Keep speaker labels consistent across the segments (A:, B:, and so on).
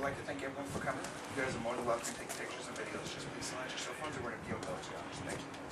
A: would like to thank everyone for coming. You guys are more than welcome to take pictures and videos. Just please silence your cell phones or we're going to deal with those. Thank you.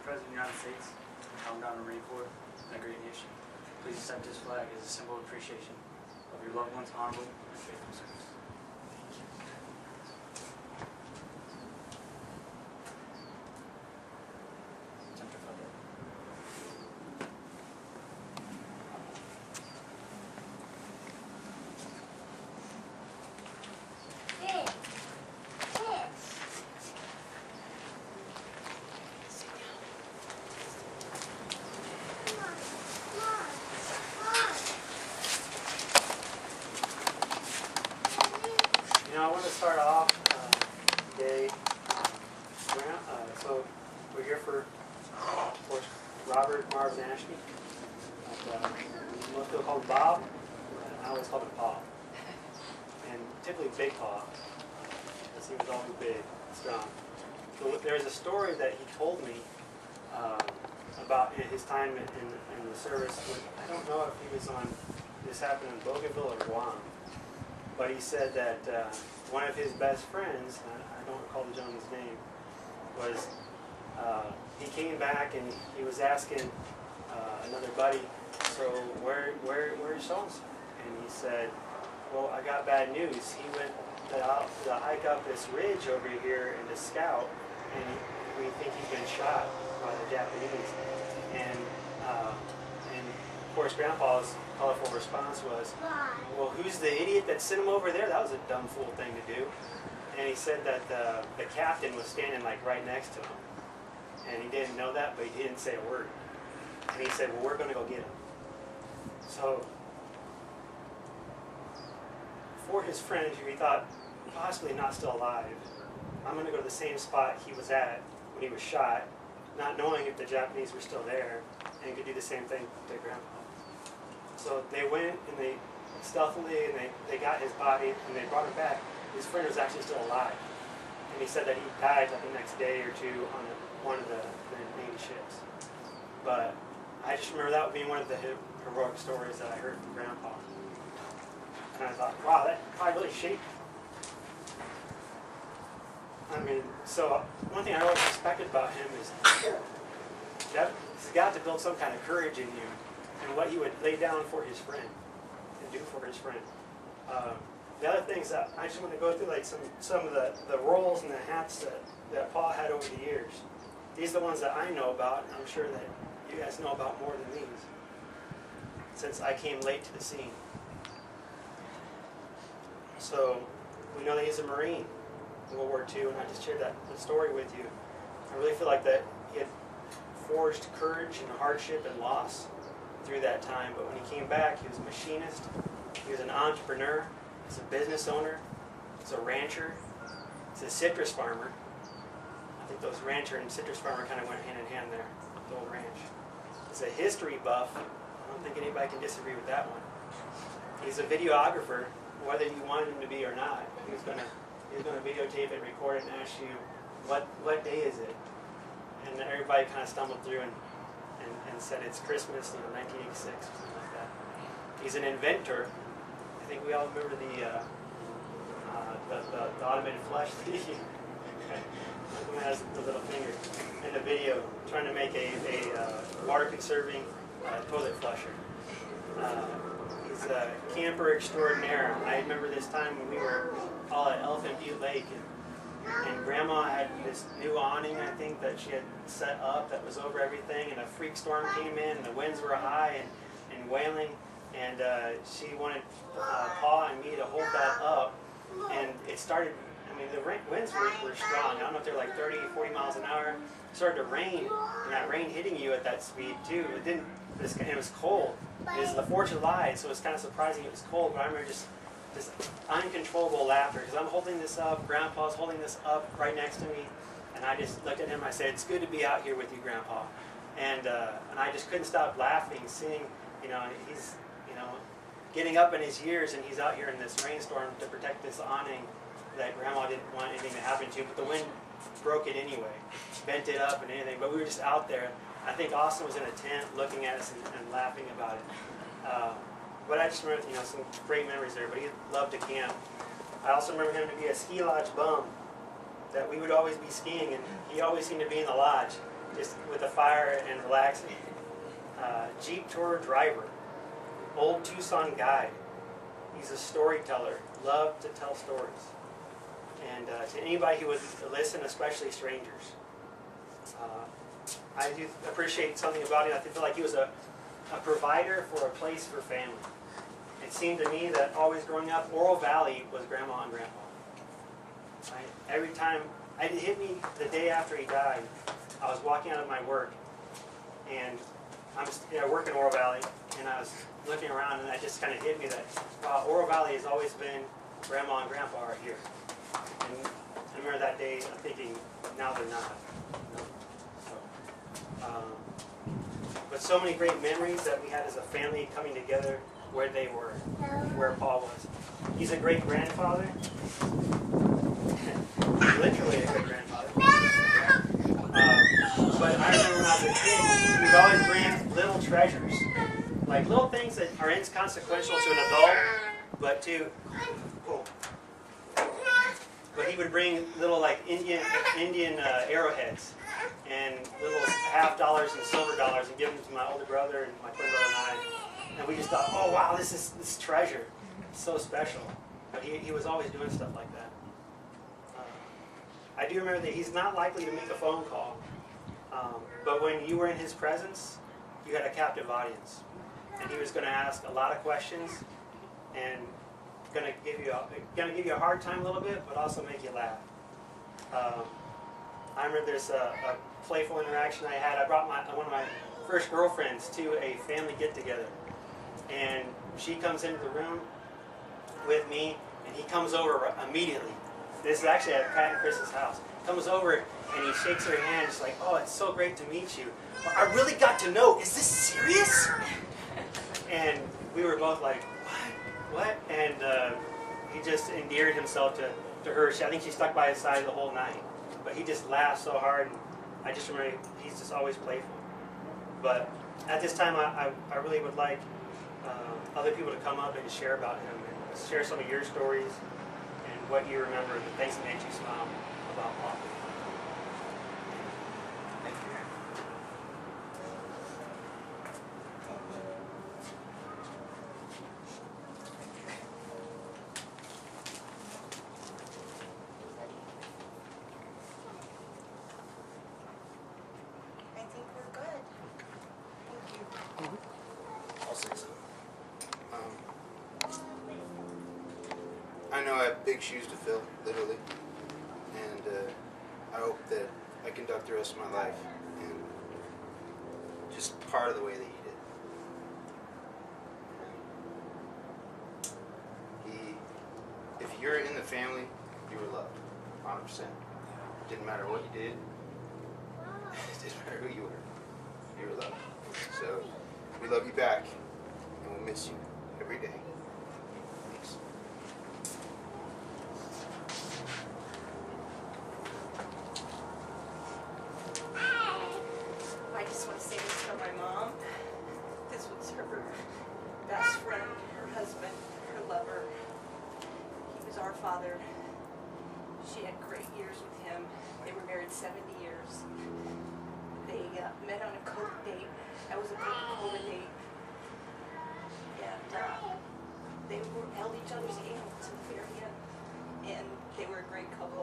B: President of the United States, Commandant of the Marine Corps, and a great nation. Please accept this flag as a symbol of appreciation of your loved ones' honorable and faithful service. Thank you.
C: Now I want to start off today. So we're here for, of course, Robert, Marv, and Ashby. Most people call him Bob. I always call him Paul. And typically Big Paul, because he was always big, strong. So there's a story that he told me about his time in the service. I don't know if he was on, this happened in Bougainville or Guam, but he said that one of his best friends, I don't recall the gentleman's name, was, he came back and he was asking another buddy, so where is so-and-so? And he said, well, I got bad news. He went to hike up this ridge over here and to scout, and we think he's been shot by the Japanese. And of course, Grandpa's colorful response was, well, who's the idiot that sent him over there? That was a dumb fool thing to do. And he said that the captain was standing like right next to him. And he didn't know that, but he didn't say a word. And he said, well, we're going to go get him. So for his friend, who he thought possibly not still alive, I'm going to go to the same spot he was at when he was shot, not knowing if the Japanese were still there, and could do the same thing to Grandpa. So they went and they stealthily, and they got his body and they brought him back. His friend was actually still alive, and he said that he died like the next day or two on one of the Navy ships. But I just remember that being one of the heroic stories that I heard from Grandpa, and I thought, wow, that probably really shaped me. I mean, so one thing I always respected about him is that he's got to build some kind of courage in you, and what he would lay down for his friend and do for his friend. The other things that I just want to go through, like some of the roles and the hats that Paul had over the years. These are the ones that I know about, and I'm sure that you guys know about more than these, since I came late to the scene. So we know that he's a Marine in World War II, and I just shared the story with you. I really feel like that he had forged courage and hardship and loss through that time, but when he came back, he was a machinist, he was an entrepreneur, he's a business owner, he's a rancher, he's a citrus farmer. I think those rancher and citrus farmer kind of went hand in hand there, the old ranch. He's a history buff. I don't think anybody can disagree with that one. He's a videographer, whether you wanted him to be or not. He's going to videotape it, record it, and ask you, what day is it? And everybody kind of stumbled through and said it's Christmas, 1986, or something like that. He's an inventor. I think we all remember the automated flush. One has the little finger in the video trying to make a water-conserving toilet flusher. He's a camper extraordinaire. I remember this time when we were all at Elephant Butte Lake, and Grandma had this new awning, I think, that she had set up that was over everything, and a freak storm came in, and the winds were high and wailing, and she wanted Paul and me to hold that up, and it started, I mean, the winds were strong. I don't know if they're like 30, 40 miles an hour. It started to rain, and that rain hitting you at that speed, too. It was cold. It was the 4th of July, so it was kind of surprising it was cold, but I remember just this uncontrollable laughter, because I'm holding this up, Grandpa's holding this up right next to me, and I just looked at him and I said, it's good to be out here with you, Grandpa. And I just couldn't stop laughing, seeing, he's, getting up in his years, and he's out here in this rainstorm to protect this awning that Grandma didn't want anything to happen to, but the wind broke it anyway, bent it up and anything, but we were just out there. I think Austin was in a tent looking at us and laughing about it. But I just remember, some great memories there, but he loved to camp. I also remember him to be a ski lodge bum, that we would always be skiing, and he always seemed to be in the lodge, just with a fire and relaxing. Jeep tour driver, old Tucson guide. He's a storyteller, loved to tell stories. And to anybody who would listen, especially strangers. I do appreciate something about him. I feel like he was a provider for a place for family. It seemed to me that always growing up, Oro Valley was Grandma and Grandpa. Right? Every time, it hit me the day after he died. I was walking out of my work, and I work in Oro Valley, and I was looking around, and that just kind of hit me that, wow, Oro Valley has always been Grandma and Grandpa are here. And I remember that day, I'm thinking, now they're not. You know? But so many great memories that we had as a family coming together where they were, where Paul was. He's a great grandfather. Literally a great grandfather. But I remember when I was a kid, he would always bring little treasures. Like little things that are inconsequential to an adult, but but he would bring little like Indian arrowheads and little $50 and silver dollars and give them to my older brother and my twin brother and I. And we just thought, oh wow, this is treasure. It's so special. But he was always doing stuff like that. I do remember that he's not likely to make a phone call. But when you were in his presence, you had a captive audience. And he was going to ask a lot of questions and going to give you a hard time a little bit, but also make you laugh. I remember there's a playful interaction I had. I brought one of my first girlfriends to a family get-together. And she comes into the room with me, and he comes over immediately. This is actually at Pat and Chris's house. Comes over and he shakes her hand. He's like, "Oh, it's so great to meet you. I really got to know. Is this serious?" And we were both like, "What? And he just endeared himself to her. I think she stuck by his side the whole night. But he just laughed so hard. And I just remember he's just always playful. But at this time, I really would like other people to come up and share about him and share some of your stories and what you remember and the things that made you smile about Paul.
A: Thank you.
D: I think we're good. Thank you.
E: I'll say so. I know I have big shoes to fill, literally, and I hope that I conduct the rest of my life in just part of the way that he did. If you're in the family, you were loved, 100%. Didn't matter what you did. It didn't matter who you were. You were loved. So we love you back, and we'll miss you every day. Thanks.
D: I just want to say this for my mom. This was her best friend, her husband, her lover. He was our father. She had great years with him. They were married 70 years. They met on a Coke date. That was a Coca-Cola date. And they held each other's hand to the very end. And they were a great couple.